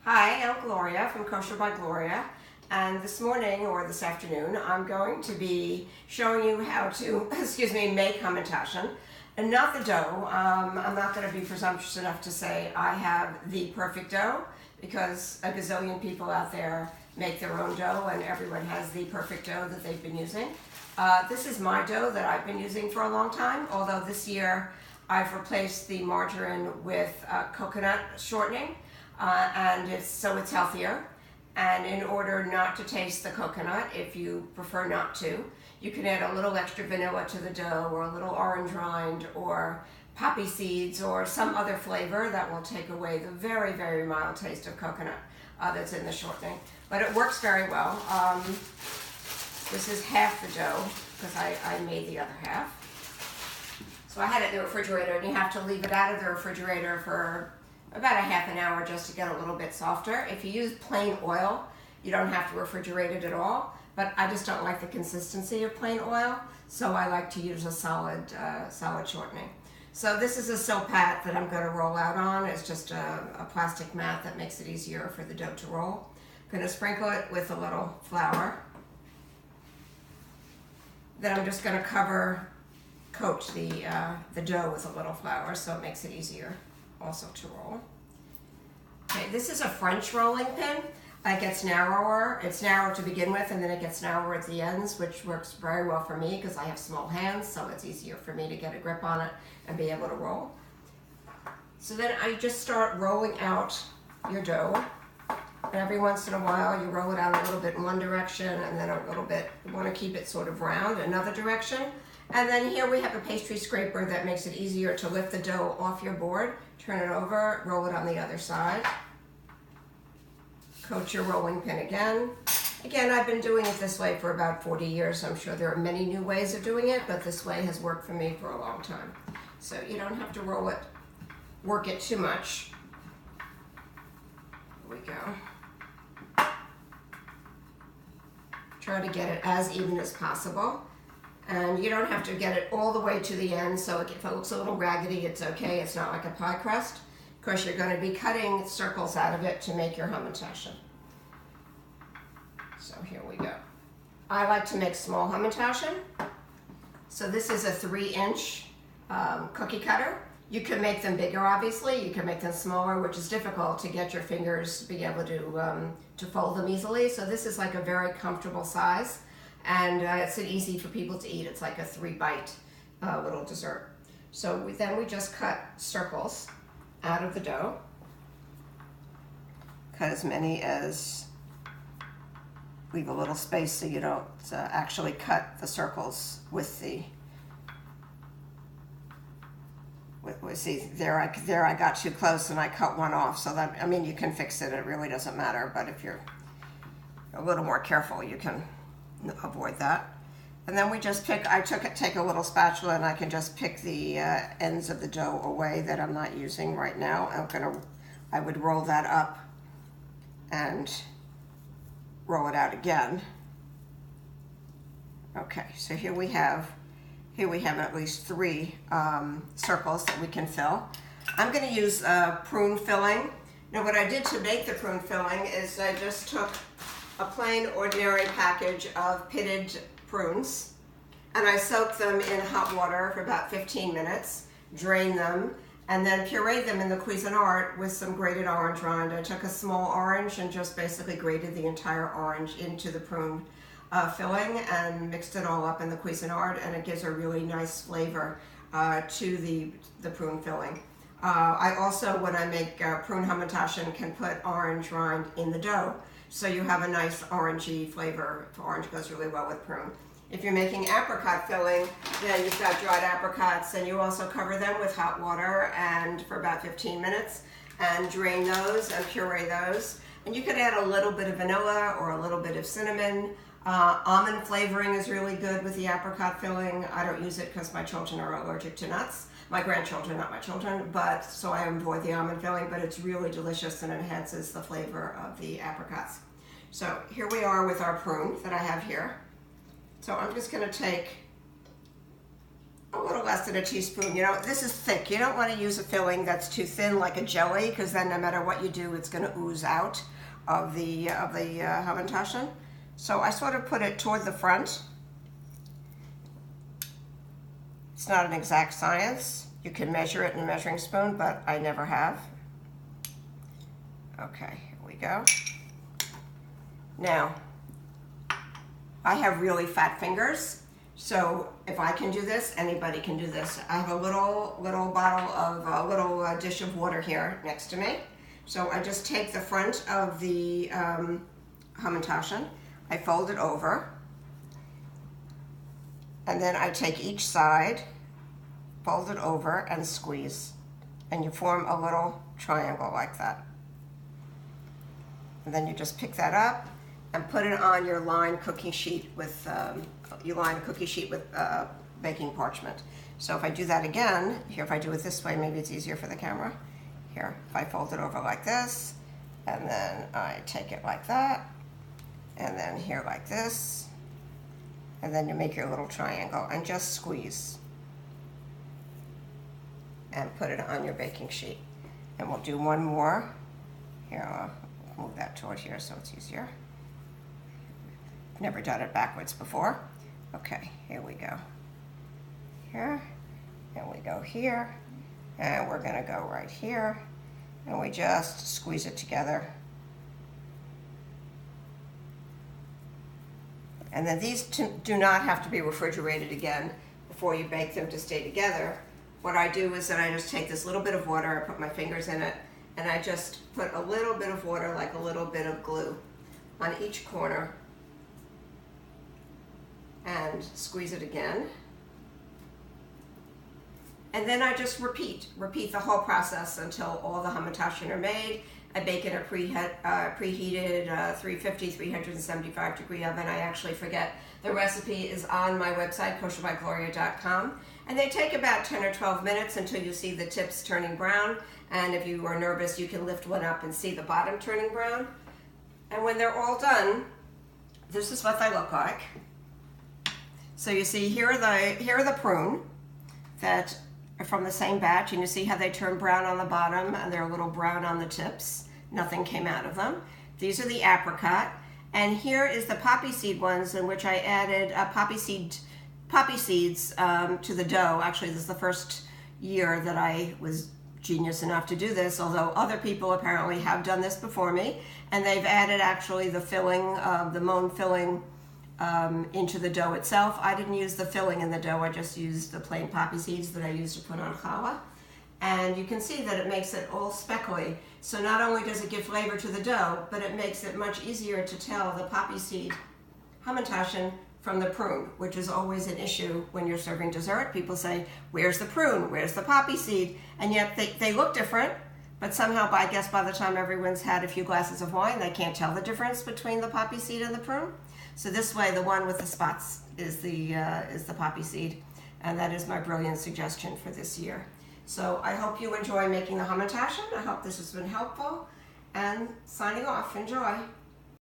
Hi, I'm Gloria from Kosher by Gloria, and this morning or this afternoon I'm going to be showing you how to, make Hamantaschen. And not the dough. I'm not going to be presumptuous enough to say I have the perfect dough, because a gazillion people out there make their own dough and everyone has the perfect dough that they've been using. This is my dough that I've been using for a long time, although this year I've replaced the margarine with coconut shortening. So it's healthier. And in order not to taste the coconut, if you prefer not to, you can add a little extra vanilla to the dough, or a little orange rind, or poppy seeds, or some other flavor that will take away the very, very mild taste of coconut that's in the shortening. But it works very well. This is half the dough, because I made the other half. So I had it in the refrigerator, and you have to leave it out of the refrigerator for about a half an hour just to get a little bit softer. If you use plain oil, you don't have to refrigerate it at all, but I just don't like the consistency of plain oil, so I like to use a solid shortening. So this is a soap pat that I'm going to roll out on. It's just a plastic mat that makes it easier for the dough to roll. I'm going to sprinkle it with a little flour. Then I'm just going to coat the dough with a little flour, so it makes it easier also to roll. Okay, this is a French rolling pin. It gets narrower. It's narrow to begin with, and then it gets narrower at the ends, which works very well for me because I have small hands, so it's easier for me to get a grip on it and be able to roll. So then I just start rolling out your dough. And every once in a while you roll it out a little bit in one direction, and then a little bit, you want to keep it sort of round, another direction. And then here we have a pastry scraper that makes it easier to lift the dough off your board. Turn it over, roll it on the other side. Coat your rolling pin again. Again, I've been doing it this way for about 40 years. I'm sure there are many new ways of doing it, but this way has worked for me for a long time. So you don't have to work it too much. Here we go. Try to get it as even as possible. And you don't have to get it all the way to the end, so if it looks a little raggedy, it's okay. It's not like a pie crust. Of course, you're going to be cutting circles out of it to make your Hamantaschen. So here we go. I like to make small Hamantaschen. So this is a 3-inch cookie cutter. You can make them bigger, obviously. You can make them smaller, which is difficult to get your fingers to be able to fold them easily. So this is like a very comfortable size. And it's easy for people to eat. It's like a 3-bite little dessert. So then we just cut circles out of the dough. Cut as many as, leave a little space so you don't actually cut the circles with the, see, there I got too close and I cut one off. So that, I mean, you can fix it. It really doesn't matter. But if you're a little more careful, you can avoid that. And then we just take a little spatula, and I can just pick the ends of the dough away that I'm not using right now. I would roll that up and roll it out again. Okay, so here we have at least 3 circles that we can fill. I'm going to use prune filling. Now what I did to make the prune filling is I just took a plain ordinary package of pitted prunes, and I soaked them in hot water for about 15 minutes, drained them, and then pureed them in the Cuisinart with some grated orange rind. I took a small orange and just basically grated the entire orange into the prune filling and mixed it all up in the Cuisinart, and it gives a really nice flavor to the prune filling. I also, when I make prune Hamantaschen, can put orange rind in the dough, so you have a nice orangey flavor. Orange goes really well with prune. If you're making apricot filling, then you've got dried apricots, and you also cover them with hot water and for about 15 minutes, and drain those and puree those. And you could add a little bit of vanilla or a little bit of cinnamon. Almond flavoring is really good with the apricot filling. I don't use it because my children are allergic to nuts. My grandchildren, not my children, but so I avoid the almond filling, but it's really delicious and enhances the flavor of the apricots. So here we are with our prune that I have here. So I'm just going to take a little less than a teaspoon. You know, this is thick. You don't want to use a filling that's too thin like a jelly, because then no matter what you do, it's going to ooze out of the Hamantaschen. So I sort of put it toward the front. It's not an exact science. You can measure it in a measuring spoon, but I never have. Okay, here we go. Now, I have really fat fingers, so if I can do this, anybody can do this. I have a little bottle of, a little dish of water here next to me. So I just take the front of the Hamantaschen, I fold it over, and then I take each side, fold it over, and squeeze. And you form a little triangle like that. And then you just pick that up and put it on your lined cookie sheet with baking parchment. So if I do that again, here, if I do it this way, maybe it's easier for the camera. Here, if I fold it over like this, and then I take it like that, and then here like this, and then you make your little triangle and just squeeze and put it on your baking sheet. And we'll do one more. Here, I'll move that toward here so it's easier. Never done it backwards before. Okay, here we go. Here, and we go here, and we're gonna go right here, and we just squeeze it together. And then these do not have to be refrigerated again before you bake them to stay together. What I do is that I just take this little bit of water, I put my fingers in it, and I just put a little bit of water, like a little bit of glue, on each corner, and squeeze it again. And then I just repeat the whole process until all the Hamantaschen are made. I bake in a preheated 350, 375 degree oven. I actually forget. The recipe is on my website, kosherbygloria.com. And they take about 10 or 12 minutes until you see the tips turning brown. And if you are nervous, you can lift one up and see the bottom turning brown. And when they're all done, this is what they look like. So you see, here are the prune that are from the same batch, and you see how they turn brown on the bottom and they're a little brown on the tips. Nothing came out of them. These are the apricot, and here is the poppy seed ones, in which I added poppy seeds to the dough. Actually, this is the first year that I was genius enough to do this, although other people apparently have done this before me, and they've added actually the filling, the mown filling, into the dough itself. I didn't use the filling in the dough, I just used the plain poppy seeds that I used to put on challah. And you can see that it makes it all speckly. So not only does it give flavor to the dough, but it makes it much easier to tell the poppy seed Hamantaschen from the prune, which is always an issue when you're serving dessert. People say, where's the prune? Where's the poppy seed? And yet they look different, but somehow, I guess by the time everyone's had a few glasses of wine, they can't tell the difference between the poppy seed and the prune. So this way, the one with the spots is the poppy seed, and that is my brilliant suggestion for this year. So I hope you enjoy making the Hamantaschen. I hope this has been helpful, and signing off. Enjoy.